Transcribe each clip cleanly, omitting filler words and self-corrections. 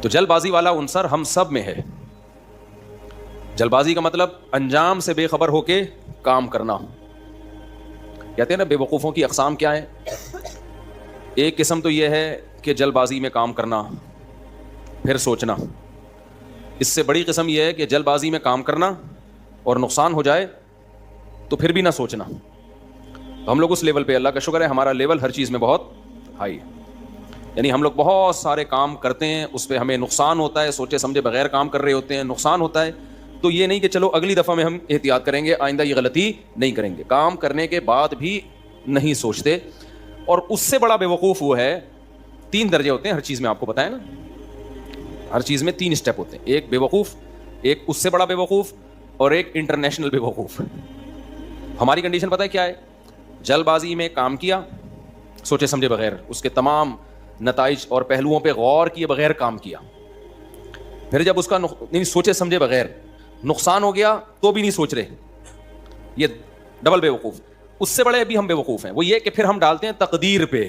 تو جلد بازی والا عنصر ہم سب میں ہے. جلد بازی کا مطلب انجام سے بے خبر ہو کے کام کرنا. کہتے ہیں نا بے وقوفوں کی اقسام کیا ہیں. ایک قسم تو یہ ہے کہ جلد بازی میں کام کرنا پھر سوچنا. اس سے بڑی قسم یہ ہے کہ جلد بازی میں کام کرنا اور نقصان ہو جائے تو پھر بھی نہ سوچنا. تو ہم لوگ اس لیول پہ, اللہ کا شکر ہے ہمارا لیول ہر چیز میں بہت ہائی ہے. یعنی ہم لوگ بہت سارے کام کرتے ہیں, اس پہ ہمیں نقصان ہوتا ہے, سوچے سمجھے بغیر کام کر رہے ہوتے ہیں, نقصان ہوتا ہے. تو یہ نہیں کہ چلو اگلی دفعہ میں ہم احتیاط کریں گے, آئندہ یہ غلطی نہیں کریں گے. کام کرنے کے بعد بھی نہیں سوچتے. اور اس سے بڑا بے وقوف وہ ہے, 3 درجے ہوتے ہیں ہر چیز میں, آپ کو پتہ ہے نا, ہر چیز میں 3 اسٹیپ ہوتے ہیں. ایک بے وقوف, ایک اس سے بڑا بے وقوف, اور ایک انٹرنیشنل بے وقوف. ہماری کنڈیشن پتہ ہے کیا ہے؟ جلد بازی میں کام کیا سوچے سمجھے بغیر, اس کے تمام نتائج اور پہلوؤں پہ غور کیے بغیر کام کیا. پھر جب اس کا نہیں سوچے سمجھے بغیر نقصان ہو گیا تو بھی نہیں سوچ رہے, یہ ڈبل بے وقوف. اس سے بڑے بھی ہم بے وقوف ہیں, وہ یہ کہ پھر ہم ڈالتے ہیں تقدیر پہ,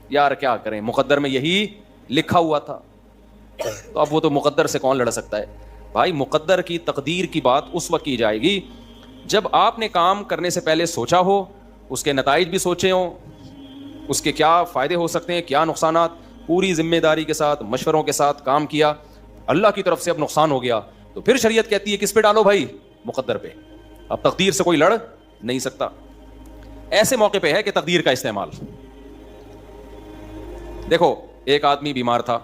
یار کیا کریں, مقدر میں یہی لکھا ہوا تھا. تو اب وہ تو مقدر سے کون لڑ سکتا ہے بھائی. مقدر کی تقدیر کی بات اس وقت کی جائے گی جب آپ نے کام کرنے سے پہلے سوچا ہو, اس کے نتائج بھی سوچے ہوں, اس کے کیا فائدے ہو سکتے ہیں, کیا نقصانات, پوری ذمہ داری کے ساتھ مشوروں کے ساتھ کام کیا. اللہ کی طرف سے اب نقصان ہو گیا تو پھر شریعت کہتی ہے کس پہ ڈالو بھائی, مقدر پہ. اب تقدیر سے کوئی لڑ نہیں سکتا. ایسے موقع پہ ہے کہ تقدیر کا استعمال. دیکھو ایک آدمی بیمار تھا,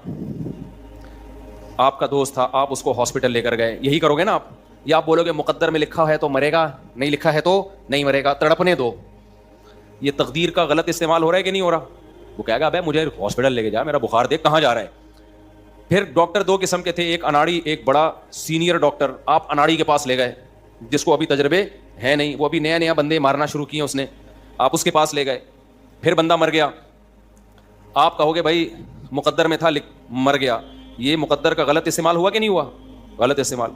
آپ کا دوست تھا, آپ اس کو ہاسپٹل لے کر گئے, یہی کرو گے نا آپ, یا آپ بولو گے مقدر میں لکھا ہے تو مرے گا, نہیں لکھا ہے تو نہیں مرے گا, تڑپنے دو. یہ تقدیر کا غلط استعمال ہو رہا ہے کہ نہیں ہو رہا؟ وہ کہے گا ابے مجھے ہاسپٹل لے کے جا, میرا بخار دیکھ کہاں جا رہا ہے. پھر ڈاکٹر 2 قسم کے تھے, ایک اناڑی, ایک بڑا سینئر ڈاکٹر. آپ اناڑی کے پاس لے گئے جس کو ابھی تجربے ہے نہیں, وہ ابھی نیا بندے مارنا شروع کیے اس نے, آپ اس کے پاس لے گئے. پھر بندہ مر گیا, آپ کہو گے بھائی مقدر میں تھا مر گیا, یہ مقدر کا غلط استعمال ہوا کہ نہیں ہوا؟ غلط استعمال.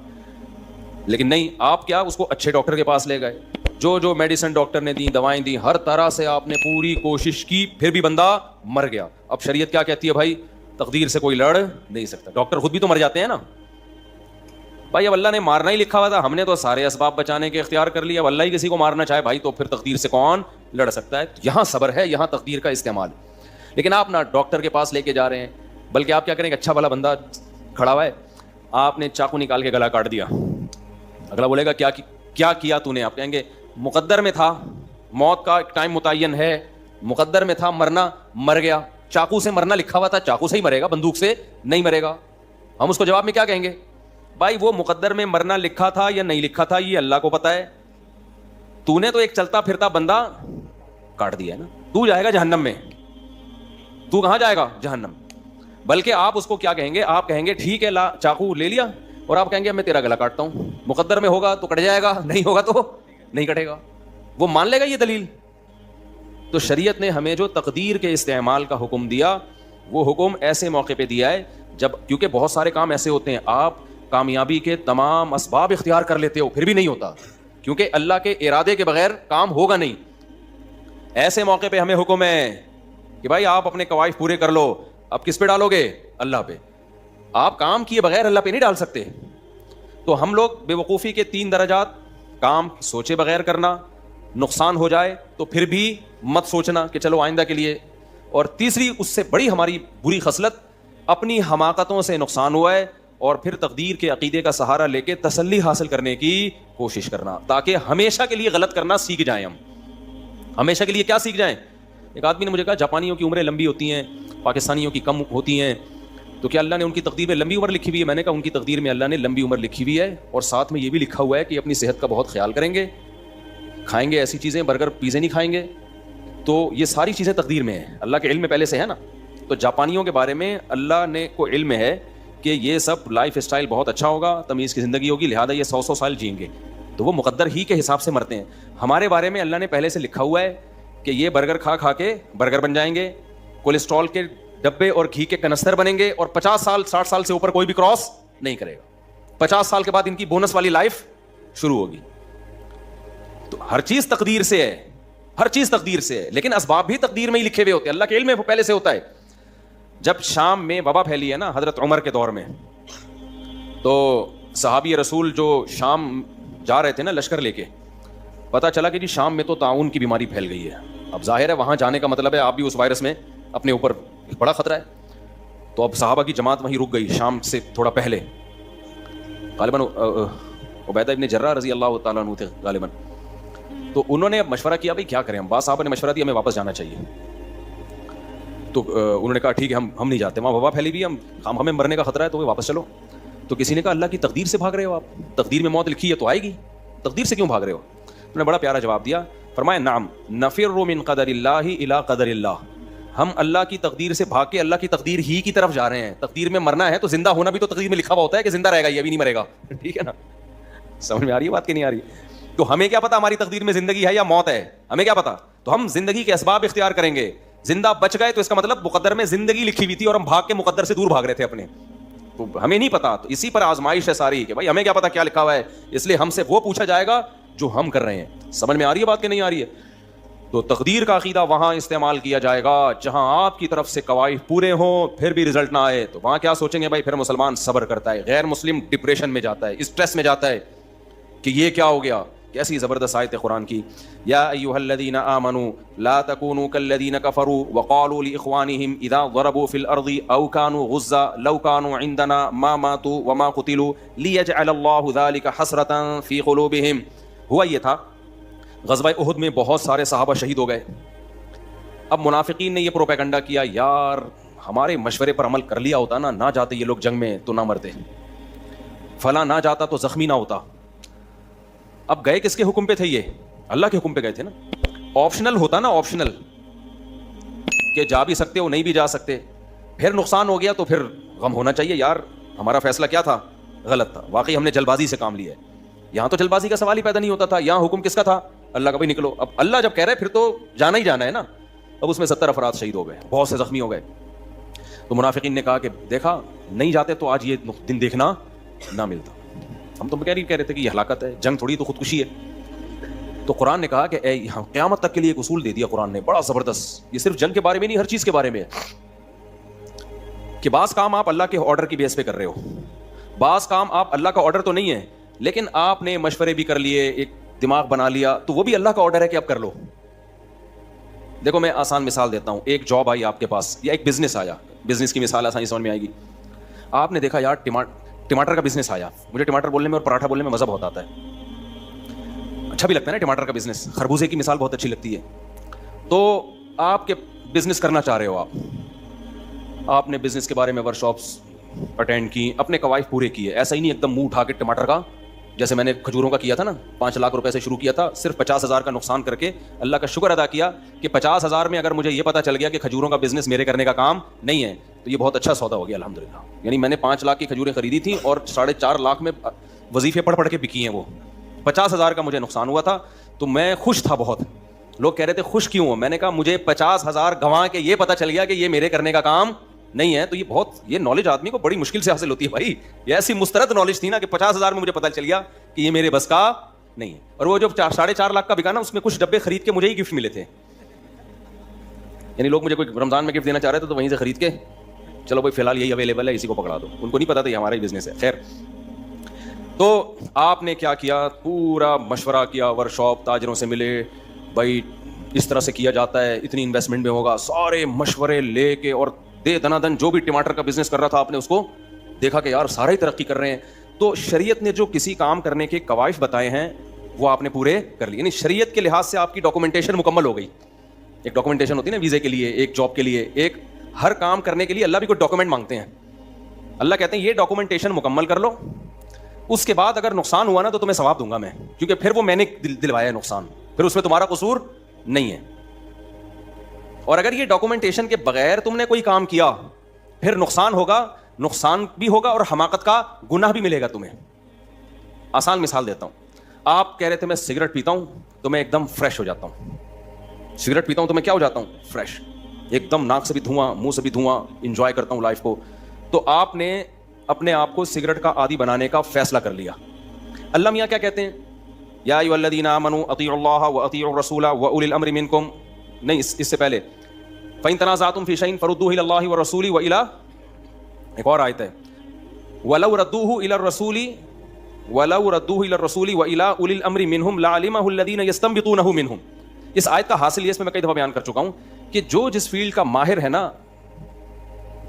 لیکن نہیں, آپ کیا اس کو اچھے ڈاکٹر کے پاس لے گئے, جو میڈیسن ڈاکٹر نے دی, دوائیں دی, ہر طرح سے آپ نے پوری کوشش کی, پھر بھی بندہ مر گیا. اب شریعت کیا کہتی ہے بھائی, تقدیر سے کوئی لڑ نہیں سکتا. ڈاکٹر خود بھی تو مر جاتے ہیں نا بھائی. اب اللہ نے مارنا ہی لکھا ہوا تھا, ہم نے تو سارے اسباب بچانے کے اختیار کر لیا. اب اللہ ہی کسی کو مارنا چاہے بھائی تو پھر تقدیر سے کون لڑ سکتا ہے؟ یہاں صبر ہے, یہاں تقدیر کا استعمال. لیکن آپ نہ ڈاکٹر کے پاس لے کے جا رہے ہیں, بلکہ آپ کیا کریں گے, اچھا والا بندہ کھڑا ہوا ہے, آپ نے چاقو نکال کے گلا کاٹ دیا. اگلا بولے گا کیا کیا تو نے؟ آپ کہیں گے مقدر میں تھا, موت کا ایک ٹائم متعین ہے, مقدر میں تھا مرنا, مر گیا. چاقو سے مرنا لکھا ہوا تھا, چاقو سے ہی مرے گا, بندوق سے نہیں مرے گا. ہم اس کو جواب میں کیا کہیں گے, بھائی وہ مقدر میں مرنا لکھا تھا یا نہیں لکھا تھا یہ اللہ کو پتا ہے, تو نے تو ایک چلتا پھرتا بندہ کاٹ دیا ہے نا, تو جائے گا جہنم میں. تو کہاں جائے گا؟ جہنم. بلکہ آپ اس کو کیا کہیں گے, آپ کہیں گے ٹھیک ہے چاقو لے لیا, اور آپ کہیں گے میں تیرا گلا کاٹتا ہوں, مقدر میں ہوگا تو کٹ جائے گا, نہیں ہوگا تو نہیں کٹے گا. وہ مان لے گا یہ دلیل. تو شریعت نے ہمیں جو تقدیر کے استعمال کا حکم دیا, وہ حکم ایسے موقع پہ دیا ہے جب, کیونکہ بہت سارے کام ایسے ہوتے ہیں آپ کامیابی کے تمام اسباب اختیار کر لیتے ہو پھر بھی نہیں ہوتا, کیونکہ اللہ کے ارادے کے بغیر کام ہوگا نہیں. ایسے موقع پہ ہمیں حکم ہے کہ بھائی آپ اپنے قواعد پورے کر لو. اب کس پہ ڈالو گے؟ اللہ پہ. آپ کام کیے بغیر اللہ پہ نہیں ڈال سکتے. تو ہم لوگ بے وقوفی کے 3 درجات, کام سوچے بغیر کرنا, نقصان ہو جائے تو پھر بھی مت سوچنا کہ چلو آئندہ کے لیے, اور تیسری اس سے بڑی ہماری بری خصلت, اپنی حماقتوں سے نقصان ہوا ہے اور پھر تقدیر کے عقیدے کا سہارا لے کے تسلی حاصل کرنے کی کوشش کرنا, تاکہ ہمیشہ کے لیے غلط کرنا سیکھ جائیں. ہم ہمیشہ کے لیے کیا سیکھ جائیں؟ ایک آدمی نے مجھے کہا جاپانیوں کی عمریں لمبی ہوتی ہیں, پاکستانیوں کی کم ہوتی ہیں, تو کیا اللہ نے ان کی تقدیر میں لمبی عمر لکھی ہوئی ہے؟ میں نے کہا ان کی تقدیر میں اللہ نے لمبی عمر لکھی ہوئی ہے, اور ساتھ میں یہ بھی لکھا ہوا ہے کہ اپنی صحت کا بہت خیال کریں گے, کھائیں گے ایسی چیزیں, برگر پیزے نہیں کھائیں گے. تو یہ ساری چیزیں تقدیر میں ہیں, اللہ کے علم میں پہلے سے ہے نا. تو جاپانیوں کے بارے میں اللہ نے کو علم ہے کہ یہ سب لائف اسٹائل بہت اچھا ہوگا, تمیز کی زندگی ہوگی, لہذا یہ 100 سال جئیں گے, تو وہ مقدر ہی کے حساب سے مرتے ہیں. ہمارے بارے میں اللہ نے پہلے سے لکھا ہوا ہے کہ یہ برگر کھا کے برگر بن جائیں گے, کولیسٹرول کے ڈبے اور گھی کے کنستر بنیں گے, اور 50 سال 60 سال سے اوپر کوئی بھی کراس نہیں کرے گا. 50 سال کے بعد ان کی بونس والی لائف شروع ہوگی. تو ہر چیز تقدیر سے ہے, ہر چیز تقدیر سے ہے, لیکن اسباب بھی تقدیر میں ہی لکھے ہوئے ہوتے ہیں, اللہ کے علم میں پہلے سے ہوتا ہے. جب شام میں وبا پھیلی ہے نا حضرت عمر کے دور میں, تو صحابی رسول جو شام جا رہے تھے نا لشکر لے کے, پتہ چلا کہ جی شام میں تو طاعون کی بیماری پھیل گئی ہے. اب ظاہر ہے وہاں جانے کا مطلب ہے آپ بھی اس وائرس میں اپنے اوپر بڑا خطرہ ہے. تو اب صحابہ کی جماعت وہیں رک گئی شام سے تھوڑا پہلے. غالباً عبیدہ ابن جرہ رضی اللہ تعالیٰ عنہ تھے غالباً. تو انہوں نے اب مشورہ کیا بھائی کیا کریں ہم. بعض صحابہ نے مشورہ دیا ہمیں واپس جانا چاہیے. تو انہوں نے کہا ٹھیک ہے ہم نہیں جاتے, وہاں وبا پھیلی بھی ہے, ہمیں مرنے کا خطرہ ہے تو واپس چلو. تو کسی نے کہا اللہ کی تقدیر سے بھاگ رہے ہو آپ, تقدیر میں موت لکھی ہے تو آئے گی, تقدیر سے کیوں بھاگ رہے ہو. انہوں نے بڑا پیارا جواب دیا, فرمایا نعم نفر من قدر اللہ الی قدر اللہ, ہم اللہ کی تقدیر سے بھاگ کے اللہ کی تقدیر ہی کی طرف جا رہے ہیں. تقدیر میں مرنا ہے تو زندہ ہونا بھی تو تقدیر میں لکھا ہوا ہوتا ہے کہ زندہ رہے گا, یہ ابھی نہیں مرے گا. ٹھیک ہے نا, سمجھ میں آ رہی ہے بات کہ نہیں آ رہی. تو ہمیں کیا پتا ہماری تقدیر میں زندگی ہے یا موت ہے, ہمیں کیا پتا. تو ہم زندگی کے اسباب اختیار کریں گے. زندہ بچ گئے تو اس کا مطلب مقدر میں زندگی لکھی ہوئی تھی اور ہم بھاگ کے مقدر سے دور بھاگ رہے تھے اپنے. تو ہمیں نہیں پتا, تو اسی پر آزمائش ہے ساری کہ بھائی ہمیں کیا پتا کیا لکھا ہوا ہے, اس لیے ہم سے وہ پوچھا جائے گا جو ہم کر رہے ہیں. سمجھ میں آ رہی ہے بات کہ نہیں آ رہی ہے. تو تقدیر کا عقیدہ وہاں استعمال کیا جائے گا جہاں آپ کی طرف سے قواعد پورے ہوں پھر بھی رزلٹ نہ آئے. تو وہاں کیا سوچیں گے بھائی, پھر مسلمان صبر کرتا ہے, غیر مسلم ڈپریشن میں جاتا ہے, اسٹریس میں جاتا ہے کہ یہ کیا ہو گیا. کیسی زبردست آیت ہے قرآن کی, یا ایھا الذین آمنوا لا تکونوا کالذین کفروا وقالوا لاخوانہم اذا ضربوا فی الارض او کانوا غزا لو کانوا عندنا ما ماتوا وما قتلوا لیجعل اللہ ذلک حسرۃ فی قلوبہم. ہوا یہ تھا غزوہ احد میں بہت سارے صحابہ شہید ہو گئے. اب منافقین نے یہ پروپیگنڈا کیا, یار ہمارے مشورے پر عمل کر لیا ہوتا نا, نہ جاتے یہ لوگ جنگ میں تو نہ مرتے, فلاں نہ جاتا تو زخمی نہ ہوتا. اب گئے کس کے حکم پہ تھے, یہ اللہ کے حکم پہ گئے تھے نا. آپشنل ہوتا نا, آپشنل کہ جا بھی سکتے ہو نہیں بھی جا سکتے, پھر نقصان ہو گیا تو پھر غم ہونا چاہیے, یار ہمارا فیصلہ کیا تھا, غلط تھا, واقعی ہم نے جلد بازی سے کام لیا ہے. یہاں تو جلد بازی کا سوال ہی پیدا نہیں ہوتا تھا, یہاں حکم کس کا تھا, اللہ کا, بھائی نکلو. اب اللہ جب کہہ رہے پھر تو جانا ہی جانا ہے نا. اب اس میں 70 افراد شہید ہو گئے, بہت سے زخمی ہو گئے. تو منافقین نے کہا کہ دیکھا نہیں جاتے تو آج یہ دن دیکھنا نہ ملتا. ہم تو کہہ رہے تھے کہ یہ ہلاکت ہے, جنگ تھوڑی تو خودکشی ہے. تو قرآن نے کہا کہ اے قیامت تک کے لیے ایک اصول دے دیا قرآن نے بڑا زبردست. یہ صرف جنگ کے بارے میں نہیں, ہر چیز کے بارے میں ہے کہ بعض کام آپ اللہ کے آرڈر کی بیس پہ کر رہے ہو, بعض کام آپ اللہ کا آرڈر تو نہیں ہے لیکن آپ نے مشورے بھی کر لیے, ایک دماغ بنا لیا, تو وہ بھی اللہ کا آرڈر ہے کہ اب کر لو. دیکھو میں آسان مثال دیتا ہوں, ایک جاب آئی آپ کے پاس یا ایک بزنس آیا, بزنس کی مثال آسانی سمجھ میں آئے گی. آپ نے دیکھا یار ٹماٹر کا بزنس آیا, مجھے ٹماٹر بولنے میں اور پراٹھا بولنے میں مزہ بہت آتا ہے, اچھا بھی لگتا ہے نا ٹماٹر کا بزنس. خربوزے کی مثال بہت اچھی لگتی ہے. تو آپ کے بزنس کرنا چاہ رہے ہو, آپ نے بزنس کے بارے میں ورک شاپس اٹینڈ کی, اپنے قواعد پورے کیے. ایسا ہی نہیں ایک دم منہ اٹھا کے ٹماٹر کا, جیسے میں نے کھجوروں کا کیا تھا نا, 5 لاکھ روپے سے شروع کیا تھا, صرف 50,000 کا نقصان کر کے اللہ کا شکر ادا کیا کہ 50,000 میں اگر مجھے یہ پتا چل گیا کہ کھجوروں کا بزنس میرے کرنے کا کام نہیں ہے تو یہ بہت اچھا سودا ہو گیا الحمدللہ. یعنی میں نے 5 لاکھ کی کھجوریں خریدی تھیں اور 4.5 لاکھ میں وظیفے پڑھ کے بکی ہیں, وہ 50,000 کا مجھے نقصان ہوا تھا. تو میں خوش تھا بہت. لوگ کہہ رہے تھے خوش کیوں ہو, میں نے کہا مجھے 50,000 گنوا کے یہ پتا چل گیا کہ یہ میرے کرنے کا کام نہیں ہے. تو یہ بہت, یہ نالج آدمی کو بڑی مشکل سے حاصل ہوتی ہے بھائی. یہ ایسی مسترد نالج تھی نا کہ 50,000 میں مجھے پتا چل گیا کہ یہ میرے بس کا نہیں ہے. اور وہ جو 4.5 لاکھ کا بکا نا, اس میں کچھ ڈبے خرید کے مجھے ہی گفٹ ملے تھے. یعنی لوگ مجھے کوئی رمضان میں گفٹ دینا چاہ رہے تھے تو وہیں سے خرید کے چلو بھائی فی الحال یہی اویلیبل ہے, اسی کو پکڑا دو. ان کو نہیں پتا تھا یہ ہمارا ہی بزنس ہے. خیر, تو آپ نے کیا کیا, پورا مشورہ کیا, ورک شاپ تاجروں سے ملے, بھائی اس طرح سے کیا جاتا ہے, اتنی انویسٹمنٹ میں ہوگا, سارے مشورے لے کے, اور دے دنا دن جو بھی ٹماٹر کا بزنس کر رہا تھا آپ نے اس کو دیکھا کہ یار سارے ترقی کر رہے ہیں. تو شریعت نے جو کسی کام کرنے کے قواعد بتائے ہیں وہ آپ نے پورے کر لیے. یعنی شریعت کے لحاظ سے آپ کی ڈاکومنٹیشن مکمل ہو گئی. ایک ڈاکومنٹیشن ہوتی ہے نا ویزے کے لیے, ایک جاب کے لیے, ایک ہر کام کرنے کے لیے اللہ بھی کوئی ڈاکومنٹ مانگتے ہیں. اللہ کہتے ہیں یہ ڈاکومنٹیشن مکمل کر لو, اس کے بعد اگر نقصان ہوا نا تو تمہیں ثواب دوں گا میں, کیونکہ پھر وہ میں نے دلوایا ہے نقصان, پھر اس میں تمہارا قصور نہیں ہے. اور اگر یہ ڈاکومنٹیشن کے بغیر تم نے کوئی کام کیا پھر نقصان ہوگا, نقصان بھی ہوگا اور حماقت کا گناہ بھی ملے گا تمہیں. آسان مثال دیتا ہوں, آپ کہہ رہے تھے میں سگریٹ پیتا ہوں تو میں ایک دم فریش ہو جاتا ہوں. سگریٹ پیتا ہوں تو میں کیا ہو جاتا ہوں, فریش, ایک دم ناک سے بھی دھواں, منہ سے بھی دھواں, انجوائے کرتا ہوں لائف کو. تو آپ نے اپنے آپ کو سگریٹ کا عادی بنانے کا فیصلہ کر لیا. اللہ میاں کیا کہتے ہیں, یا ایھا الذین آمنوا اطیعوا اللہ واطیعوا الرسول واولی الامر منکم, نہیں اس سے پہلے فَإِن تَنَازَعْتُمْ فِي شَيْءٍ فَرُدُّوهُ إِلَى اللَّهِ وَالرَّسُولِ وَإِلَى، ایک اور آیت ہے وَلَوْ رَدُّوهُ إِلَى الرَّسُولِ وَإِلَى أُولِي الْأَمْرِ مِنْهُمْ لَعَلِمَهُ الَّذِينَ يَسْتَنبِطُونَهُ مِنْهُمْ. اس آیت کا حاصل یہ اس میں کئی دفعہ بیان کر چکا ہوں کہ جو جس فیلڈ کا ماہر ہے نا،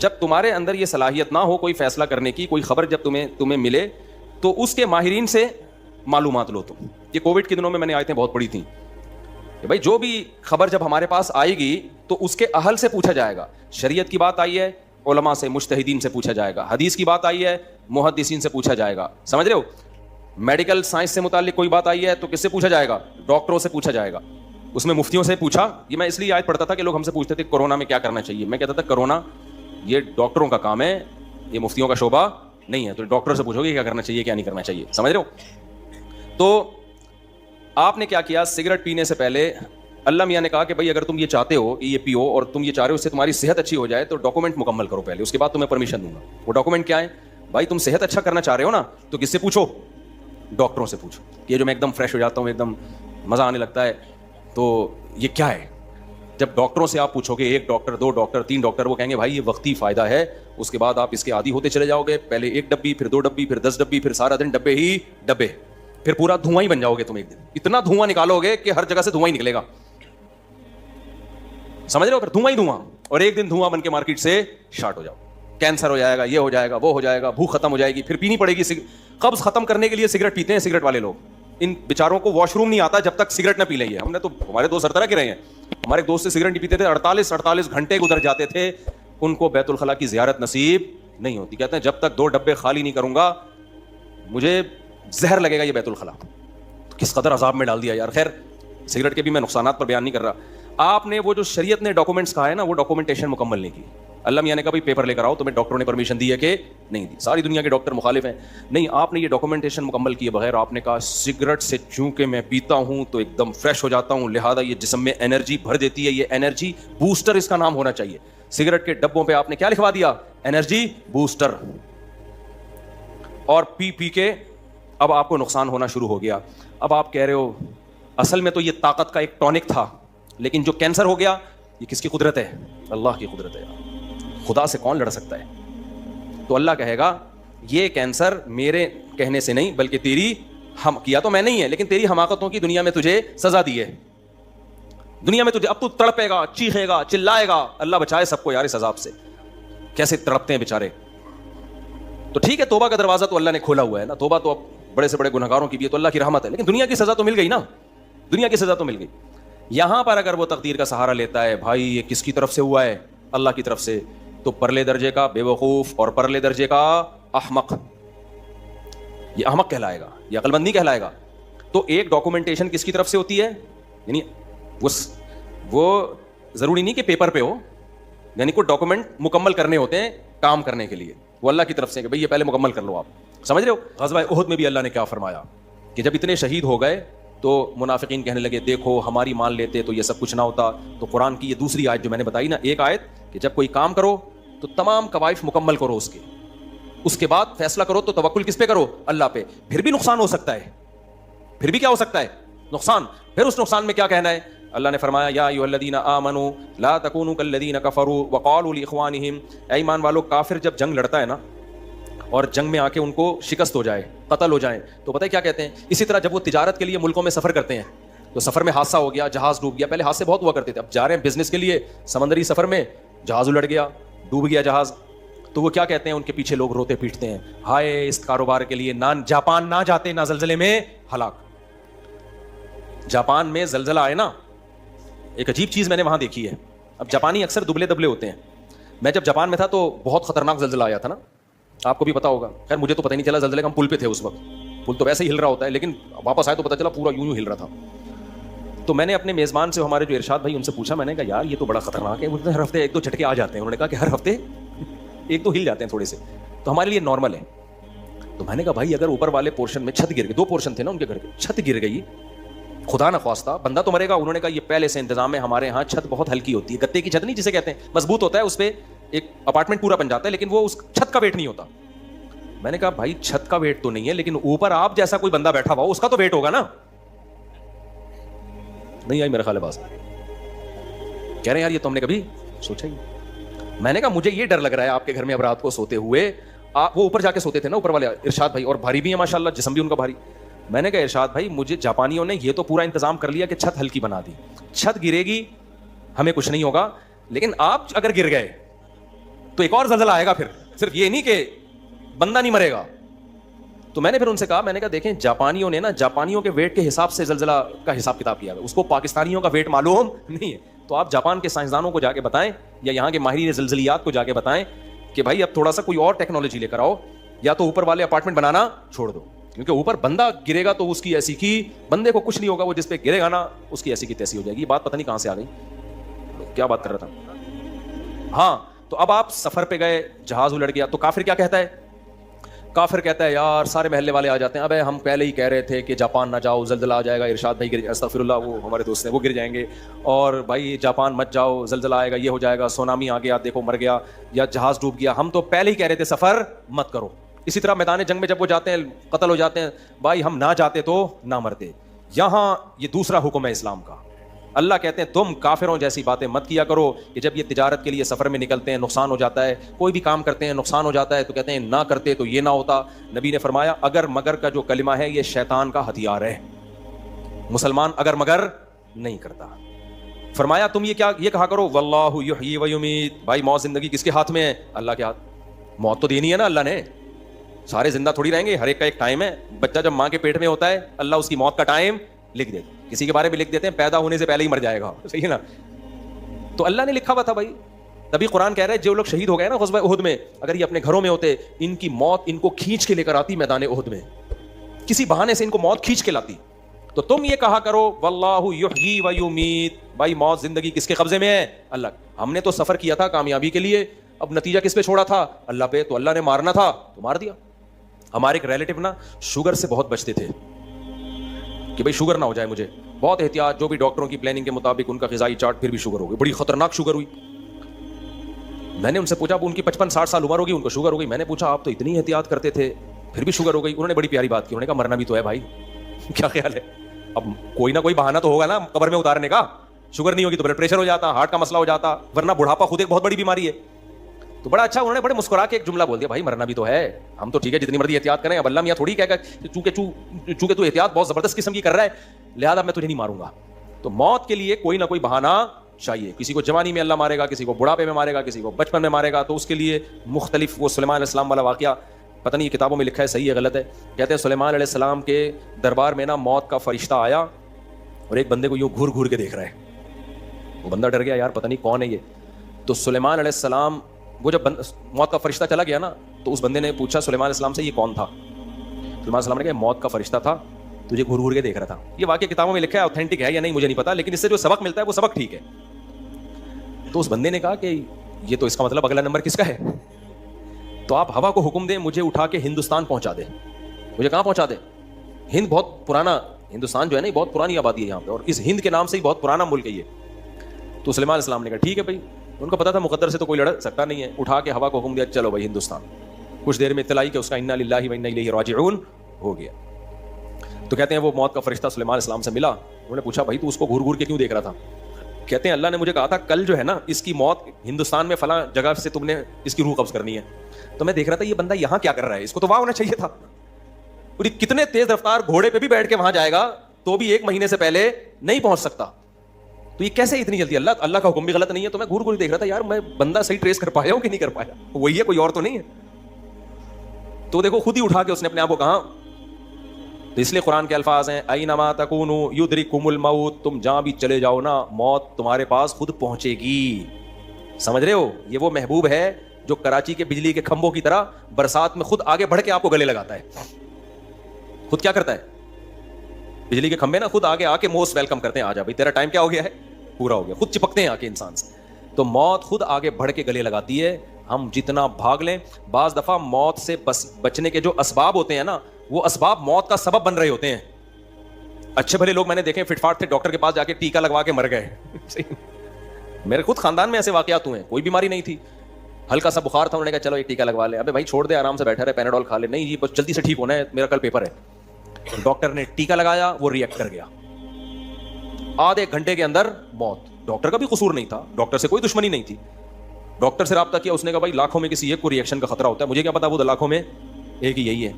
جب تمہارے اندر یہ صلاحیت نہ ہو کوئی فیصلہ کرنے کی، کوئی خبر جب تمہیں ملے تو اس کے ماہرین سے معلومات لو. تم یہ کووڈ کے دنوں میں نے آیتیں بہت پڑھی تھیں کہ بھائی جو بھی خبر جب ہمارے پاس آئے گی تو اس کے اہل سے پوچھا جائے گا. شریعت کی بات آئی ہے علماء سے، مجتہدین سے پوچھا جائے گا. حدیث کی بات آئی ہے محدثین سے پوچھا جائے گا. سمجھ رہے ہو؟ میڈیکل سائنس سے متعلق کوئی بات آئی ہے تو کس سے پوچھا جائے گا؟ ڈاکٹروں سے پوچھا جائے گا. اس میں مفتیوں سے پوچھا. یہ میں اس لیے آیت پڑھتا تھا کہ لوگ ہم سے پوچھتے تھے کورونا میں کیا کرنا چاہیے. میں کہتا تھا کورونا یہ ڈاکٹروں کا کام ہے، یہ مفتیوں کا شعبہ نہیں ہے. تو ڈاکٹر سے پوچھو گے کیا کرنا چاہیے کیا نہیں کرنا چاہیے. سمجھ رہے ہو؟ تو آپ نے کیا کیا؟ سگریٹ پینے سے پہلے اللہ میاں نے کہا کہ بھائی اگر تم یہ چاہتے ہو کہ یہ پیو اور تم یہ چاہ رہے ہو اس سے تمہاری صحت اچھی ہو جائے تو ڈاکومنٹ مکمل کرو پہلے، اس کے بعد تمہیں پرمیشن دوں گا. وہ ڈاکومنٹ کیا ہے؟ بھائی تم صحت اچھا کرنا چاہ رہے ہو نا تو کس سے پوچھو؟ ڈاکٹروں سے پوچھو. یہ جو میں ایک دم فریش ہو جاتا ہوں، ایک دم مزہ آنے لگتا ہے، تو یہ کیا ہے؟ جب ڈاکٹروں سے آپ پوچھو گے، ایک ڈاکٹر، دو ڈاکٹر، تین ڈاکٹر، وہ کہیں گے بھائی یہ وقتی فائدہ ہے، اس کے بعد آپ اس کے عادی ہوتے چلے جاؤ گے. پہلے ایک ڈبی، پھر 2 ڈبی، پھر 10 ڈبی، پھر سارا دن ڈبے ہی ڈبے، پھر پورا دھواں ہی بن جاؤ گے تم. ایک دن اتنا دھواں نکالو گے کہ ہر جگہ سے دھواں ہی نکلے گا. سمجھ رہے ہو؟ پھر دھواں ہی دھواں، اور ایک دن دھواں بن کے مارکیٹ سے شارٹ ہو جاؤ. کینسر ہو جائے گا، یہ ہو جائے گا، وہ ہو جائے گا، بھوک ختم ہو جائے گی. پھر پینی پڑے گی. قبض ختم کرنے کے لیے سگریٹ پیتے ہیں سگریٹ والے لوگ. ان بیچاروں کو واش روم نہیں آتا جب تک سگریٹ نہ پی لیں. ہم نے تو ہمارے دوست ہر طرح کے رہے ہیں. ہمارے ایک دوست سے سگریٹ نہیں پیتے تھے، 48 گھنٹے گزر جاتے تھے، ان کو بیت الخلاء کی زیارت نصیب نہیں ہوتی. کہتے ہیں جب تک 2 ڈبے خالی نہیں کروں گا مجھے زہر لگے گا یہ بیت الخلاء. کس قدر عذاب میں ڈال دیا یار. خیر سگریٹ کے بھی میں نقصانات پر بیان نہیں کر رہا. آپ نے وہ جو شریعت نے ڈاکومنٹس کہا ہے نا، وہ ڈاکومنٹیشن مکمل نہیں کی. اللہ میاں نے کہا بھائی پیپر لے کر آؤ. تمہیں ڈاکٹروں نے پرمیشن دی ہے کہ نہیں دی؟ ساری دنیا کے ڈاکٹر مخالف ہیں. نہیں، آپ نے یہ ڈاکومنٹیشن مکمل کیے بغیر آپ نے کہا سگریٹ سے چونکہ میں پیتا ہوں تو ایک دم فریش ہو جاتا ہوں، لہذا یہ جسم میں انرجی بھر دیتی ہے، یہ انرجی بوسٹر اس کا نام ہونا چاہیے. سگریٹ کے ڈبوں پہ آپ نے کیا لکھوا دیا؟ Energy booster. اور پی کے اب آپ کو نقصان ہونا شروع ہو گیا. اب آپ کہہ رہے ہو اصل میں تو یہ طاقت کا ایک ٹونک تھا، لیکن جو کینسر ہو گیا یہ کس کی قدرت ہے؟ اللہ کی قدرت ہے. خدا سے کون لڑ سکتا ہے؟ تو اللہ کہے گا یہ کینسر میرے کہنے سے نہیں بلکہ تیری ہم کیا تو میں نہیں ہے، لیکن تیری حماقتوں کی دنیا میں تجھے سزا دی ہے. دنیا میں تجھے اب تو تڑپے گا، چیخے گا، چلائے گا. اللہ بچائے سب کو یار اس عذاب سے. کیسے تڑپتے ہیں بیچارے. تو ٹھیک ہے، توبہ کا دروازہ تو اللہ نے کھولا ہوا ہے نا. توبہ تو اب بڑے سے بڑے گنہگاروں کی بھی ہے تو اللہ کی رحمت ہے، لیکن دنیا کی سزا تو مل گئی نا. دنیا کی سزا تو مل گئی. یہاں پر اگر وہ تقدیر کا سہارا لیتا ہے، بھائی یہ کس کی طرف سے ہوا ہے؟ اللہ کی طرف سے، تو پرلے درجے کا بے وقوف اور پرلے درجے کا احمق. یہ احمق کہلائے گا، یہ عقل مند نہیں کہلائے گا. تو ایک ڈاکومنٹیشن کس کی طرف سے ہوتی ہے؟ یعنی وہ ضروری نہیں کہ پیپر پہ ہو، یعنی کوئی ڈاکومنٹ مکمل کرنے ہوتے ہیں کام کرنے کے لیے، وہ اللہ کی طرف سے کہ بھئی یہ پہلے مکمل کر لو. آپ سمجھ رہے ہو؟ غزوہ احد میں بھی اللہ نے کیا فرمایا کہ جب اتنے شہید ہو گئے تو منافقین کہنے لگے دیکھو ہماری مان لیتے تو یہ سب کچھ نہ ہوتا. تو قرآن کی یہ دوسری آیت جو میں نے بتائی نا، ایک آیت کہ جب کوئی کام کرو تو تمام قوائف مکمل کرو، اس کے بعد فیصلہ کرو تو توکل کس پہ کرو؟ اللہ پہ. پھر بھی نقصان ہو سکتا ہے، پھر بھی کیا ہو سکتا ہے؟ نقصان. پھر اس نقصان میں کیا کہنا ہے؟ اللہ نے فرمایا یا ایھا الذین آمنوا لا تکونوا کالذین کفروا وقالوا لاخوانہم. اے ایمان والو، کافر جب جنگ لڑتا ہے نا اور جنگ میں آ کے ان کو شکست ہو جائے، قتل ہو جائیں، تو پتہ ہے کیا کہتے ہیں؟ اسی طرح جب وہ تجارت کے لیے ملکوں میں سفر کرتے ہیں تو سفر میں حادثہ ہو گیا، جہاز ڈوب گیا. پہلے حادثے بہت ہوا کرتے تھے، اب جا رہے ہیں بزنس کے لیے سمندری سفر میں، جہاز الٹ گیا، ڈوب گیا جہاز. تو وہ کیا کہتے ہیں؟ ان کے پیچھے لوگ روتے پیٹتے ہیں، ہائے اس کاروبار کے لیے نہ جاپان نہ جاتے، نہ زلزلے میں ہلاک. جاپان میں زلزلہ آئے نا، ایک عجیب چیز میں نے وہاں دیکھی ہے. اب جاپانی اکثر دبلے دبلے ہوتے ہیں. میں جب جاپان میں تھا تو بہت خطرناک زلزلہ آیا تھا نا، آپ کو بھی پتا ہوگا. خیر مجھے تو پتہ نہیں چلا، زلزلے کا ہم پل پہ تھے اس وقت. پل تو ویسے ہی ہل رہا ہوتا ہے، لیکن واپس آئے تو پتہ چلا پورا یوں ہل رہا تھا. تو میں نے اپنے میزبان سے، ہمارے جو ارشاد بھائی، ان سے پوچھا، میں نے کہا یار یہ تو بڑا خطرناک ہے. ہر ہفتے 1-2 جھٹکے آ جاتے ہیں. انہوں نے کہا کہ ہر ہفتے 1-2 ہل جاتے ہیں تھوڑے سے، تو ہمارے لیے نارمل ہے. تو میں نے کہا بھائی اگر اوپر والے پورشن میں چھت گر گئی، 2 پورشن تھے نا ان کے گھر کے، چھت گر گئی، خدا نہ خواستہ بندہ تو مرے گا. انہوں نے کہا یہ پہلے سے انتظام ہے، ہمارے ہاں چھت بہت ہلکی ہوتی ہے، گتے کی چھت نہیں جسے کہتے ہیں، مضبوط ہوتا ہے، اس پہ ایک اپارٹمنٹ پورا بن جاتا ہے، لیکن وہ اس چھت کا ویٹ نہیں ہوتا. میں نے کہا بھائی چھت کا ویٹ تو نہیں ہے، لیکن اوپر آپ جیسا کوئی بندہ بیٹھا ہوا اس کا تو ویٹ ہوگا نا. نہیں آئی میرا خیال ہے بات. کہہ رہے ہیں یار یہ تو ہم نے کبھی سوچا ہی. میں نے کہا مجھے یہ ڈر لگ رہا ہے آپ کے گھر میں اب رات کو سوتے ہوئے, وہ اوپر جا کے سوتے تھے نا اوپر والے ارشاد بھائی, اور بھاری بھی ہیں ماشاء اللہ, جسم بھی ان کا بھاری. میں نے کہا ارشاد بھائی مجھے جاپانیوں نے یہ تو پورا انتظام کر لیا کہ چھت ہلکی بنا دی, چھت گرے گی ہمیں کچھ نہیں ہوگا, لیکن آپ اگر گر گئے تو ایک اور زلزلہ آئے گا, پھر صرف یہ نہیں کہ بندہ نہیں مرے گا. تو میں نے پھر ان سے کہا, میں نے کہا دیکھیں جاپانیوں نے نا جاپانیوں کے ویٹ کے حساب سے زلزلہ کا حساب کتاب کیا ہے, اس کو پاکستانیوں کا ویٹ معلوم نہیں ہے. تو آپ جاپان کے سائنسدانوں کو جا کے بتائیں یا یہاں کے ماہرین زلزلیات کو جا کے بتائیں کہ بھائی اب تھوڑا سا کوئی اور ٹیکنالوجی لے کر آؤ, یا تو اوپر والے اپارٹمنٹ بنانا چھوڑ دو, کیونکہ اوپر بندہ گرے گا تو اس کی ایسی کی, بندے کو کچھ نہیں ہوگا, وہ جس پہ گرے گا نا اس کی ایسی کی تیسی ہو جائے گی. یہ بات پتہ نہیں کہاں سے آ گئی, کیا بات کر رہا تھا. ہاں تو اب آپ سفر پہ گئے, جہاز الٹ گیا, تو کافر کیا کہتا ہے, کافر کہتا ہے یار سارے محلے والے آ جاتے ہیں, ابے ہم پہلے ہی کہہ رہے تھے کہ جاپان نہ جاؤ زلزلہ آ جائے گا, ارشاد بھائی گر, استغفر اللہ وہ ہمارے دوست ہیں وہ گر جائیں گے, اور بھائی جاپان مت جاؤ زلزلہ آئے گا, یہ ہو جائے گا, سونامی آ گیا دیکھو مر گیا, یا جہاز ڈوب گیا, ہم تو پہلے ہی کہہ رہے تھے سفر مت کرو. اسی طرح میدان جنگ میں جب وہ جاتے ہیں قتل ہو جاتے ہیں, بھائی ہم نہ جاتے تو نہ مرتے. یہاں یہ دوسرا حکم ہے اسلام کا, اللہ کہتے ہیں تم کافروں جیسی باتیں مت کیا کرو کہ جب یہ تجارت کے لیے سفر میں نکلتے ہیں نقصان ہو جاتا ہے, کوئی بھی کام کرتے ہیں نقصان ہو جاتا ہے, تو کہتے ہیں نہ کرتے تو یہ نہ ہوتا. نبی نے فرمایا اگر مگر کا جو کلمہ ہے یہ شیطان کا ہتھیار ہے, مسلمان اگر مگر نہیں کرتا. فرمایا تم یہ کیا یہ کہا کرو واللہ یحیی و یمیت, بھائی موت زندگی کس کے ہاتھ میں ہے, اللہ کے ہاتھ. موت تو دینی ہے نا اللہ نے, سارے زندہ تھوڑی رہیں گے, ہر ایک کا ایک ٹائم ہے. بچہ جب ماں کے پیٹ میں ہوتا ہے اللہ اس کی موت کا ٹائم لکھ دیتے, کسی کے بارے میں لکھ دیتے ہیں پیدا ہونے سے پہلے ہی مر جائے گا, صحیح ہے نا. تو اللہ نے لکھا ہوا تھا بھائی. تبھی قرآن کہہ رہا ہے جو لوگ شہید ہو گئے نا غزوہ احد میں, اگر یہ اپنے گھروں میں ہوتے ان کی موت ان کو کھینچ کے لے کر آتی میدان احد میں, کسی بہانے سے ان کو موت کھینچ کے لاتی. تو تم یہ کہا کرو واللہ یحیی و یمیت, بھائی موت زندگی کس کے قبضے میں ہے, اللہ. ہم نے تو سفر کیا تھا کامیابی کے لیے, اب نتیجہ کس پہ چھوڑا تھا, اللہ پہ. تو اللہ نے مارنا تھا تو مار دیا. ہمارے ایک ریلیٹو نا شوگر سے بہت بچتے تھے کہ بھائی شوگر نہ ہو جائے مجھے, بہت احتیاط, جو بھی ڈاکٹروں کی پلاننگ کے مطابق ان کا غذائی چارٹ, پھر بھی شوگر ہو گئی, بڑی خطرناک شوگر ہوئی. میں نے ان سے پوچھا, ان کی 55-60 سال عمر ہوگی, ان کو شوگر ہو گئی. میں نے پوچھا آپ تو اتنی احتیاط کرتے تھے پھر بھی شوگر ہو گئی. انہوں نے بڑی پیاری بات کی, انہوں نے کہا مرنا بھی تو ہے بھائی, کیا خیال ہے, اب کوئی نہ کوئی بہانہ تو ہوگا نا قبر میں اتارنے کا. شوگر نہیں ہوگی تو بلڈ پریشر ہو جاتا, ہارٹ کا مسئلہ ہو جاتا, ورنہ بڑھاپا خود ایک بہت بڑی بیماری ہے. تو بڑا اچھا انہوں نے بڑے مسکرا کے ایک جملہ بول دیا, بھائی مرنا بھی تو ہے, ہم تو ٹھیک ہے جتنی مرضی احتیاط کریں, اب اللہ میاں تھوڑی کہے گا چونکہ تو احتیاط بہت زبردست قسم کی کر رہا ہے لہذا میں تجھے نہیں ماروں گا. تو موت کے لیے کوئی نہ کوئی بہانہ چاہیے. کسی کو جوانی میں اللہ مارے گا, کسی کو بڑھاپے میں مارے گا, کسی کو بچپن میں مارے گا, تو اس کے لیے مختلف. وہ سلیمان علیہ السلام والا واقعہ پتہ نہیں کتابوں میں لکھا ہے صحیح ہے غلط ہے, کہتے ہیں سلیمان علیہ السلام کے دربار میں نا موت کا فرشتہ آیا اور ایک بندے کو یوں گھور گھور کے دیکھ رہا ہے. وہ بندہ ڈر گیا, یار پتہ نہیں کون ہے یہ. تو سلیمان علیہ السلام, وہ جب موت کا فرشتہ چلا گیا نا تو اس بندے نے پوچھا سلیمان علیہ السلام سے یہ کون تھا. سلیمان علیہ السلام نے کہا موت کا فرشتہ تھا, تجھے گھور گھور کے دیکھ رہا تھا. یہ واقعہ کتابوں میں لکھا ہے, اوتھینٹک ہے یا نہیں مجھے نہیں پتا, لیکن اس سے جو سبق ملتا ہے وہ سبق ٹھیک ہے. تو اس بندے نے کہا کہ یہ تو اس کا مطلب اگلا نمبر کس کا ہے, تو آپ ہوا کو حکم دیں مجھے اٹھا کے ہندوستان پہنچا دے. مجھے کہاں پہنچا دے, ہند بہت پرانا, ہندوستان جو ہے نا بہت پرانی آبادی ہے یہاں پہ, اور اس ہند کے نام سے ہی بہت پرانا ملک ہے یہ. تو سلیمان علیہ السلام نے کہا ٹھیک ہے بھائی, ان کو پتا تھا مقدر سے تو کوئی لڑ سکتا نہیں ہے, اٹھا کے ہوا کو حکم دیا چلو بھائی ہندوستان. کچھ دیر میں اطلاع آئی کہ اس کا انا للہ و انا الیہ راجعون ہو گیا. تو کہتے ہیں وہ موت کا فرشتہ سلیمان علیہ السلام سے ملا, انہوں نے پوچھا بھائی تو اس کو گھور گھور کے کیوں دیکھ رہا تھا. کہتے ہیں اللہ نے مجھے کہا تھا کل جو ہے نا اس کی موت ہندوستان میں فلاں جگہ سے تم نے اس کی روح قبض کرنی ہے, تو میں دیکھ رہا تھا یہ بندہ یہاں کیا کر رہا ہے, اس کو تو وہاں ہونا چاہیے تھا. اور کتنے تیز رفتار گھوڑے پہ بھی بیٹھ کے وہاں جائے گا تو بھی 1 مہینے سے پہلے نہیں پہنچ سکتا. تو یہ کیسے اتنی جلدی, اللہ کا حکم بھی غلط نہیں ہے. تو میں گھور گھور دیکھ رہا تھا یار میں بندہ صحیح ٹریس کر پایا ہوں کہ نہیں کر پایا, وہی ہے کوئی اور تو نہیں ہے. تو دیکھو خود ہی اٹھا کے اس نے اپنے آپ کو کہا. تو اس لیے قرآن کے الفاظ ہیں اینما تکونوا یدرککم الموت, تم جہاں بھی چلے جاؤ نا موت تمہارے پاس خود پہنچے گی. سمجھ رہے ہو, یہ وہ محبوب ہے جو کراچی کے بجلی کے کھمبوں کی طرح برسات میں خود آگے بڑھ کے آپ کو گلے لگاتا ہے. خود کیا کرتا ہے, بجلی کے کھمبے نا خود آگے آ کے موسٹ ویلکم کرتے ہیں, آ جا بھائی تیرا ٹائم کیا ہو گیا ہے, پورا ہو گیا. خود چپکتے ہیں آ کے انسان سے. تو موت خود آگے بڑھ کے گلے لگاتی ہے. ہم جتنا بھاگ لیں, بعض دفعہ موت سے بچنے کے جو اسباب ہوتے ہیں نا وہ اسباب موت کا سبب بن رہے ہوتے ہیں. اچھے بھلے لوگ میں نے دیکھے فٹ فاٹ تھے, ڈاکٹر کے پاس جا کے ٹیکا لگوا کے مر گئے. میرے خود خاندان میں ایسے واقعات ہوئے ہیں, کوئی بیماری نہیں تھی, ہلکا سا بخار تھا, انہوں نے کہا چلو ایک ٹیکا لگوا لے. ابے بھائی چھوڑ دے, آرام سے بیٹھا رہے, پیناڈول کھا لے. نہیں جی بس جلدی سے ٹھیک ہونا ہے, میرا کل پیپر ہے. ڈاکٹر نے ٹیکا لگایا, وہ ری ایکٹ کر گیا, آدھے گھنٹے کے اندر موت. ڈاکٹر کا بھی قصور نہیں تھا, ڈاکٹر سے کوئی دشمنی نہیں تھی. ڈاکٹر سے رابطہ کیا, اس نے کہا بھائی لاکھوں میں کسی ایک کو ریئیکشن کا خطرہ ہوتا ہے, مجھے کیا پتا وہ لاکھوں میں ایک ہی یہی ہے.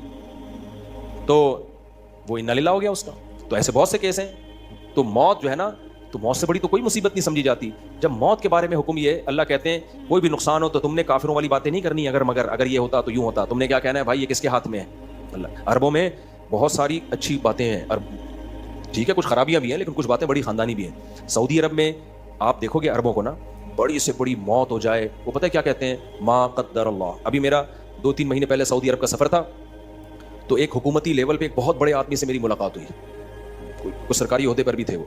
تو وہ انا للہ ہو گیا اس کا. تو ایسے بہت سے کیس ہیں. تو موت جو ہے نا, تو موت سے بڑی تو کوئی مصیبت نہیں سمجھی جاتی. جب موت کے بارے میں حکم یہ, اللہ کہتے ہیں کوئی بھی نقصان ہو تو تم نے کافروں والی باتیں نہیں کرنی, اگر یہ ہوتا تو یوں ہوتا. تم نے کیا کہنا ہے بھائی, یہ کس کے ہاتھ میں ہے؟ اللہ. عربوں میں بہت ساری اچھی باتیں ہیں, ٹھیک ہے کچھ خرابیاں بھی ہیں, لیکن کچھ باتیں بڑی خاندانی بھی ہیں. سعودی عرب میں آپ دیکھو گے عربوں کو نا, بڑی سے بڑی موت ہو جائے, وہ پتہ ہے کیا کہتے ہیں, ما قدر اللہ. ابھی میرا 2-3 مہینے پہلے سعودی عرب کا سفر تھا, تو ایک حکومتی لیول پہ ایک بہت بڑے آدمی سے میری ملاقات ہوئی, کچھ سرکاری عہدے پر بھی تھے. وہ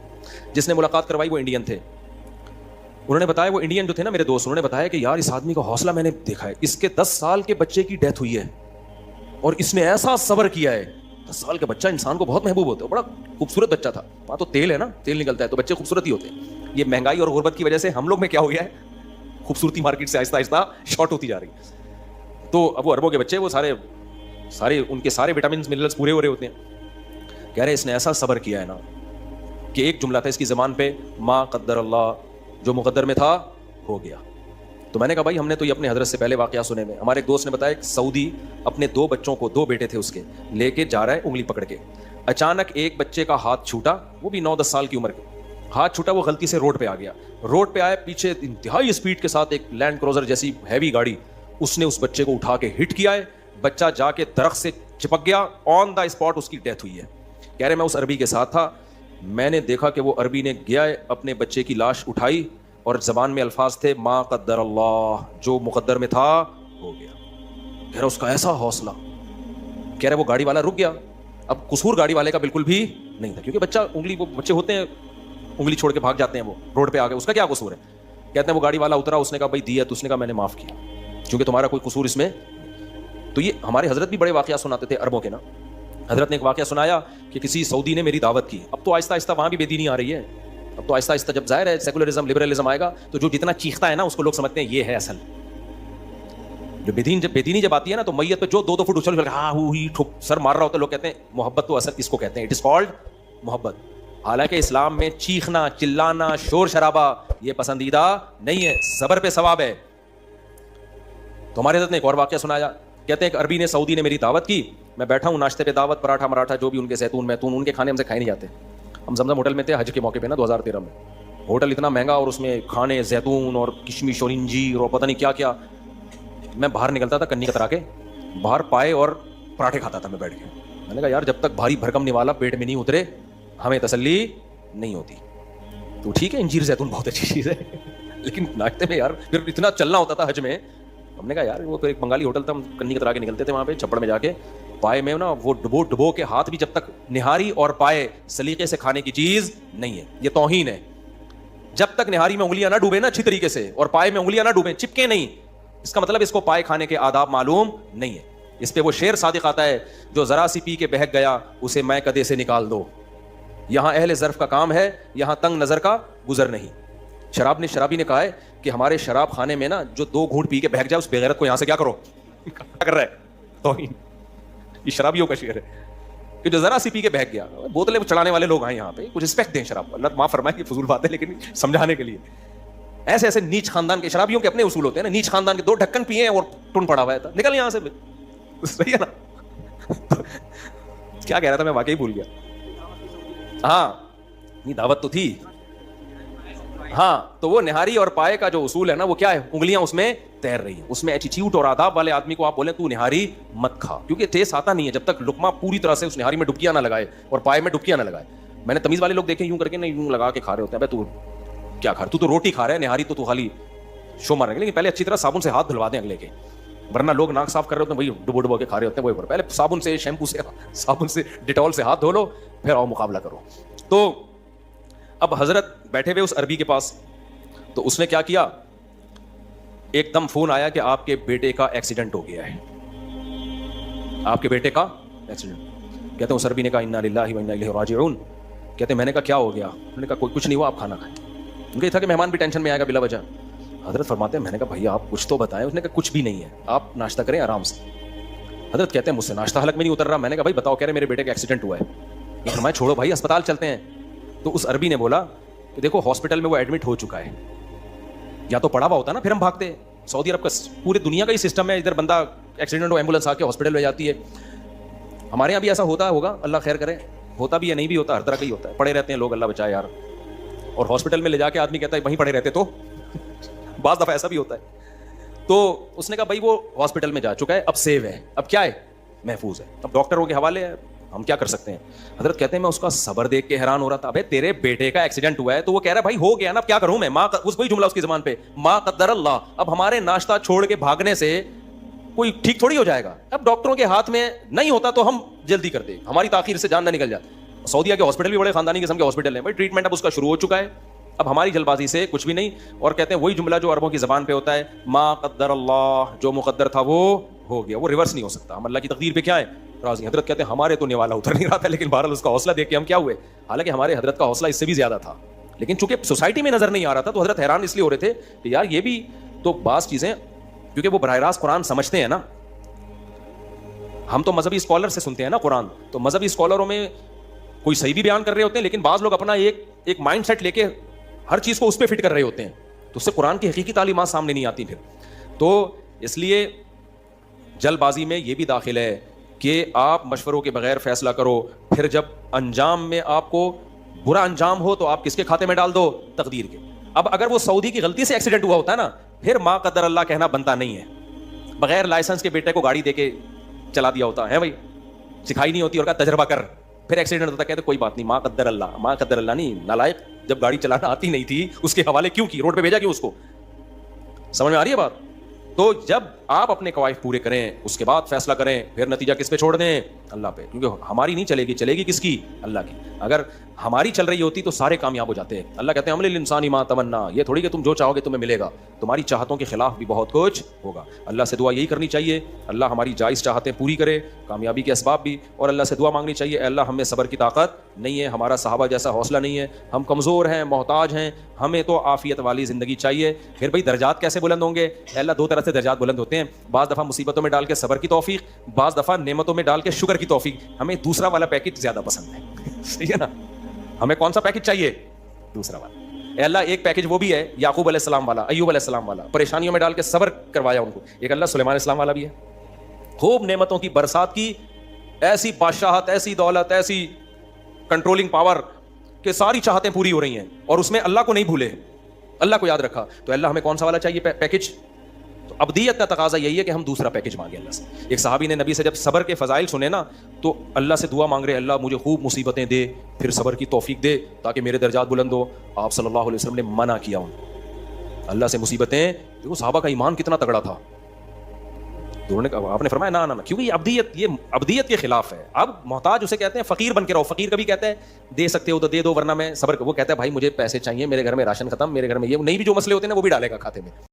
جس نے ملاقات کروائی وہ انڈین تھے. انہوں نے بتایا, وہ انڈین جو تھے نا میرے دوست, انہوں نے بتایا کہ یار اس آدمی کا حوصلہ میں نے دیکھا ہے, اس کے 10 سال کے بچے کی ڈیتھ ہوئی ہے اور اس نے ایسا صبر کیا ہے. 10 سال کا بچہ انسان کو بہت محبوب ہوتا ہے, بڑا خوبصورت بچہ تھا. وہاں تو تیل ہے نا, تیل نکلتا ہے, تو بچے خوبصورت ہی ہوتے ہیں. یہ مہنگائی اور غربت کی وجہ سے ہم لوگ میں کیا ہو گیا ہے, خوبصورتی مارکیٹ سے آہستہ آہستہ شارٹ ہوتی جا رہی ہے. تو اب وہ عربوں کے بچے, وہ سارے ان کے سارے وٹامنس منرلس پورے ہو رہے ہوتے ہیں. کہہ رہے اس نے ایسا صبر کیا ہے نا, کہ ایک جملہ تھا اس کی زبان پہ, ما قدر اللہ, جو مقدر میں تھا ہو گیا. تو میں نے کہا بھائی ہم نے تو یہ اپنے حضرت سے پہلے واقعہ سنے میں. ہمارے ایک دوست نے بتایا کہ سعودی اپنے 2 بچوں کو, 2 بیٹے تھے اس کے, لے کے جا رہا ہے انگلی پکڑ کے. اچانک ایک بچے کا ہاتھ چھوٹا, وہ بھی 9-10 سال کی عمر کے, ہاتھ چھوٹا, وہ غلطی سے روڈ پہ آ گیا. روڈ پہ آیا, پیچھے انتہائی اسپیڈ کے ساتھ ایک لینڈ کروزر جیسی ہیوی گاڑی, اس نے اس بچے کو اٹھا کے ہٹ کیا ہے. بچہ جا کے درخت سے چپک گیا, آن دا اسپاٹ اس کی ڈیتھ ہوئی ہے. کہہ رہے میں اس عربی کے ساتھ تھا, میں نے دیکھا کہ وہ عربی نے گیا ہے, اپنے بچے کی لاش اٹھائی, اور زبان میں الفاظ تھے ما قدر اللہ, جو مقدر میں تھا ہو گیا. کہہ رہا اس کا ایسا حوصلہ. کہہ رہا وہ گاڑی والا رک گیا. اب قصور گاڑی والے کا بالکل بھی نہیں تھا, کیونکہ بچہ انگلی, وہ بچے ہوتے ہیں انگلی چھوڑ کے بھاگ جاتے ہیں, وہ روڈ پہ آ گئے, اس کا کیا قصور ہے. کہتے ہیں وہ گاڑی والا اترا, اس نے کہا بھائی دیا, تو اس نے کہا میں نے معاف کیا, کیونکہ تمہارا کوئی قصور اس میں. تو یہ ہمارے حضرت بھی بڑے واقعہ سناتے تھے عربوں کے نا. حضرت نے ایک واقعہ سنایا کہ کسی سعودی نے میری دعوت کی. اب تو آہستہ آہستہ وہاں بھی بے دینی آ رہی ہے. اب تو آہستہ آہستہ جب ظاہر ہے سیکولرزم, لبرلزم آئے گا, تو جو جتنا چیختا ہے نا اس کو لوگ سمجھتے ہیں یہ ہے اصل. جو بے دینی جب آتی ہے نا, تو میت پہ جو 2-2 فٹ اچھل ہاں ہی سر مار رہا ہوتا ہے, لوگ کہتے ہیں محبت تو اصل اس کو کہتے ہیں, اٹ از کالڈ محبت. حالانکہ اسلام میں چیخنا, چلانا, شور شرابہ یہ پسندیدہ نہیں ہے, صبر پہ ثواب ہے. تو ہمارے حضرت نے ایک اور واقعہ سنایا. کہتے ہیں ایک عربی نے, سعودی نے میری دعوت کی, میں بیٹھا ہوں ناشتے پہ, دعوت, پراٹھا مراٹھا جو بھی ان کے, زیتون میتون, ان کے کھانے ہم سے کھائے نہیں جاتے. ہم زمزم ہوٹل میں تھے حج کے موقع پہ نا 2013 میں. ہوٹل اتنا مہنگا, اور اس میں کھانے زیتون اور کشمش اور انجیر اور پتہ نہیں کیا کیا. میں باہر نکلتا تھا کنی کترا کے, باہر پائے اور پراٹھے کھاتا تھا میں بیٹھ کے. میں نے کہا یار جب تک بھاری بھرکم نوالا پیٹ میں نہیں اترے ہمیں تسلی نہیں ہوتی. تو ٹھیک ہے انجیر زیتون بہت اچھی چیز ہے, لیکن ناشتے میں یار پھر اتنا چلنا ہوتا تھا حج میں. ہم نے کہا یار وہ ایک بنگالی ہوٹل تھا, ہم کنی کترا کے نکلتے تھے وہاں پہ چھپڑ میں جا کے, پائے میں نا وہ ڈبو کے ہاتھ بھی, جب تک نہاری اور پائے سلیقے سے کھانے کی چیز نہیں ہے, یہ توہین ہے. جب تک نہاری میں انگلیاں نہ ڈوبے نا اچھی طریقے سے, اور پائے میں انگلیاں نہ ڈوبیں, چپکے نہیں, اس کا مطلب اس کو پائے کھانے کے آداب معلوم نہیں ہے. اس پہ وہ شعر صادق آتا ہے, جو ذرا سی پی کے بہک گیا اسے میں کدے سے نکال دو. یہاں اہل ظرف کا کام ہے, یہاں تنگ نظر کا گزر نہیں. شرابی نے کہا ہے کہ ہمارے شراب خانے میں نا جو 2 گھونٹ پی کے بہک جائے اس بے غیرت کو یہاں سے کیا کرو, کیا کر رہا ہے, توہین. یہ شرابیوں کا شعر ہے کہ جو ذرا سی پی کے بہک گیا. بوتلیں چلانے والے لوگ ہیں یہاں پہ, کچھ رسپیکٹ دیں شراب کو. اللہ معاف فرمائے کہ فضول بات ہے, لیکن سمجھانے کے لیے. ایسے ایسے نیچ خاندان کے شرابیوں کے اپنے اصول ہوتے ہیں نا. نیچ خاندان کے 2 ڈھکن پیے اور ٹن پڑا ہوا ہے, نکل یہاں سے. صحیح ہے نا. کیا کہہ رہا تھا میں واقعی بھول گیا. ہاں نہیں دعوت تو تھی. ہاں تو وہ نہاری اور پائے کا جو اصول ہے نا, وہ کیا ہے, انگلیاں اس میں تیر رہی ہیں. اس میں ایٹیٹیوڈ اور آداب والے آدمی کو آپ بولیں تو نہاری مت کھا, کیونکہ ٹیسٹ آتا نہیں ہے جب تک لقمہ پوری طرح سے اس نہاری میں ڈبکیاں نہ لگائے اور پائے میں ڈبکیاں نہ لگائے. میں نے تمیز والے لوگ دیکھے یوں کر کے نہیں, یوں لگا کے کھا رہے ہوتے ہیں. تو کیا کھا رہا, تو روٹی کھا رہا ہے, نہاری تو خالی شو مار رہے ہیں. لیکن پہلے اچھی طرح صابن سے ہاتھ دھلوا دیں اگلے کے, ورنہ لوگ ناک صاف کر رہے ہوتے ہیں وہی ڈبو کے کھا رہے ہوتے ہیں. وہی پہلے صابن سے, شیمپو سے, صابن سے, ڈیٹول سے ہاتھ دھو لو, پھر آؤ مقابلہ کرو. تو اب حضرت بیٹھے ہوئے اس عربی کے پاس, تو اس نے کیا کیا, ایک دم فون آیا کہ آپ کے بیٹے کا ایکسیڈنٹ ہو گیا ہے, آپ کے بیٹے کا ایکسیڈنٹ. کہتے ہیں اس عربی نے کہا انا للہ و انا الیہ راجعون. کہتے ہیں میں نے کہا کیا ہو گیا, انہوں نے کہا کچھ نہیں ہوا, آپ کھانا کھائیں. ان کا یہ تھا کہ مہمان بھی ٹینشن میں آئے گا بلا وجہ. حضرت فرماتے ہیں میں نے کہا بھائی آپ کچھ تو بتائیں. اس نے کہا کچھ بھی نہیں ہے, آپ ناشتہ کریں آرام سے. حضرت کہتے ہیں مجھ سے ناشتہ حلق میں نہیں اتر رہا. میں نے کہا بھائی بتاؤ. کہہ رہے میرے بیٹے کا ایکسیڈنٹ ہوا ہے. فرمایا چھوڑو بھائی اسپتال چلتے ہیں. تو اس عربی نے بولا کہ دیکھو ہاسپٹل میں وہ ایڈمٹ ہو چکا ہے, یا تو پڑا ہوا ہوتا نا, پھر ہم بھاگتے ہیں. سعودی عرب کا پورے دنیا کا ہی سسٹم ہے, ادھر بندہ ایکسیڈنٹ ہو ایمبولینس آ کے ہاسپٹل میں جاتی ہے. ہمارے یہاں بھی ایسا ہوتا ہوگا, اللہ خیر کرے, ہوتا بھی ہے نہیں بھی ہوتا, ہر طرح کا ہی ہوتا ہے. پڑے رہتے ہیں لوگ, اللہ بچائے یار. اور ہاسپٹل میں لے جا کے آدمی کہتا ہے وہیں پڑے رہتے, تو بعض دفعہ ایسا بھی ہوتا ہے. تو اس نے کہا بھائی وہ ہاسپٹل میں جا چکا ہے, اب سیو ہے, اب کیا ہے, محفوظ ہے, اب ڈاکٹروں کے حوالے ہے, ہم کیا کر سکتے ہیں. حضرت کہتے ہیں میں اس کا صبر دیکھ کے حیران ہو رہا تھا. ابے تیرے بیٹے کا ایکسیڈنٹ ہوا ہے تو وہ کہہ رہا ہے بھائی ہو گیا نا, اب کیا کروں میں, ماں اس کوئی جملہ اس کی زبان پہ, ما قدر اللہ. اب ہمارے ناشتہ چھوڑ کے بھاگنے سے کوئی ٹھیک تھوڑی ہو جائے گا. اب ڈاکٹروں کے ہاتھ میں نہیں ہوتا تو ہم جلدی کر دیں, ہماری تاخیر سے جان نہ نکل جائے. سعودیہ کے ہاسپٹل بھی بڑے خاندانی قسم کے ہاسپٹل ہیں بھائی, ٹریٹمنٹ اب اس کا شروع ہو چکا ہے, اب ہماری جلد بازی سے کچھ بھی نہیں. اور کہتے ہیں وہی جملہ جو عربوں کی زبان پہ ہوتا ہے, ما قدر اللہ, جو مقدر تھا وہ ہو گیا, وہ ریورس نہیں ہو سکتا. ہم اللہ کی تقدیر پہ کیا ہے راضی. حضرت کہتے ہیں ہمارے تو نیوالا اتر نہیں رہا تھا, لیکن بہرحال اس کا حوصلہ دیکھ کے ہم کیا ہوئے. حالانکہ ہمارے حضرت کا حوصلہ اس سے بھی زیادہ تھا, لیکن چونکہ سوسائٹی میں نظر نہیں آ رہا تھا تو حضرت حیران اس لیے ہو رہے تھے کہ یار یہ بھی تو بعض چیزیں, کیونکہ وہ براہ راست قرآن سمجھتے ہیں نا. ہم تو مذہبی اسکالر سے سنتے ہیں نا قرآن, تو مذہبی اسکالروں میں کوئی صحیح بھی بیان کر رہے ہوتے ہیں, لیکن بعض لوگ اپنا ایک مائنڈ سیٹ لے کے ہر چیز کو اس پہ فٹ کر رہے ہوتے ہیں, تو اس سے قرآن کی حقیقی تعلیمات سامنے نہیں آتی پھر. تو اس لیے جلد بازی میں یہ بھی داخل ہے کہ آپ مشوروں کے بغیر فیصلہ کرو, پھر جب انجام میں آپ کو برا انجام ہو تو آپ کس کے کھاتے میں ڈال دو, تقدیر کے. اب اگر وہ سعودی کی غلطی سے ایکسیڈنٹ ہوا ہوتا ہے نا, پھر ما قدر اللہ کہنا بنتا نہیں ہے. بغیر لائسنس کے بیٹے کو گاڑی دے کے چلا دیا ہوتا ہے بھائی, سکھائی نہیں ہوتی اور کہا تجربہ کر, پھر ایکسیڈنٹ ہوتا, کہتے کوئی بات نہیں, ما قدر اللہ. ما قدر اللہ نہیں, نالائق, جب گاڑی چلانا آتی نہیں تھی اس کے حوالے کیوں کی, روڈ پہ بھیجا کیوں اس کو. سمجھ میں آ رہی ہے بات. تو جب آپ اپنے قواعد پورے کریں اس کے بعد فیصلہ کریں, پھر نتیجہ کس پہ چھوڑ دیں, اللہ پہ. کیونکہ ہماری نہیں چلے گی, چلے گی کس کی, اللہ کی. اگر ہماری چل رہی ہوتی تو سارے کامیاب ہو جاتے ہیں. اللہ کہتے ہیں عمل الانسان ما تمنا, یہ تھوڑی کہ تم جو چاہو گے تمہیں ملے گا, تمہاری چاہتوں کے خلاف بھی بہت کچھ ہوگا. اللہ سے دعا یہی کرنی چاہیے, اللہ ہماری جائز چاہتیں پوری کرے, کامیابی کے اسباب بھی. اور اللہ سے دعا مانگنی چاہیے, اے اللہ ہمیں صبر کی طاقت نہیں ہے, ہمارا صحابہ جیسا حوصلہ نہیں ہے, ہم کمزور ہیں, محتاج ہیں, ہمیں تو عافیت والی زندگی چاہیے. پھر بھائی درجات کیسے بلند ہوں گے, اے اللہ دو طرح سے درجات بلند ہوتے ہیں, بعض دفعہ مصیبتوں میں ڈال کے صبر کی توفیق, بعض دفعہ نعمتوں میں ڈال کے شکر کی توفیق. ہمیں دوسرا والا پیکج زیادہ پسند ہے, صحیح ہے نا. ہمیں کون سا پیکج چاہیے, دوسرا والا. اے اللہ ایک پیکج وہ بھی ہے یعقوب علیہ السلام والا, ایوب علیہ السلام والا, پریشانیوں میں ڈال کے صبر کروایا ان کو. ایک اللہ سلیمان علیہ السلام والا بھی ہے, خوب نعمتوں کی برسات کی, ایسی بادشاہت, ایسی دولت, ایسی کنٹرولنگ پاور کہ ساری چاہتیں پوری ہو رہی ہیں, اور اس میں اللہ کو نہیں بھولے, اللہ کو یاد رکھا. تو اللہ ہمیں کون سا والا چاہیے پیکج. تو ابدیت کا تقاضا یہی ہے کہ ہم دوسرا پیکج مانگیں اللہ سے. ایک صحابی نے نبی سے جب صبر کے فضائل سنے نا, تو اللہ سے دعا مانگ رہے, اللہ مجھے خوب مصیبتیں دے, پھر صبر کی توفیق دے تاکہ میرے درجات بلند ہو. آپ صلی اللہ علیہ وسلم نے منع کیا ان اللہ سے مصیبتیں. دیکھو صحابہ کا ایمان کتنا تگڑا تھا, انہوں نے کہا, آپ نے فرمایا نہ نہ, کیونکہ یہ ابدیت کے خلاف ہے. اب محتاج اسے کہتے ہیں فقیر بن کے رہو. فقیر کبھی کہتا ہے دے سکتے ہو تو دے دو ورنہ میں صبر. وہ کہتا ہے بھائی مجھے پیسے چاہیے, میرے گھر میں راشن ختم, میرے گھر میں یہ نہیں, بھی جو مسئلے ہوتے ہیں نا وہ بھی ڈالے گا کھاتے میں.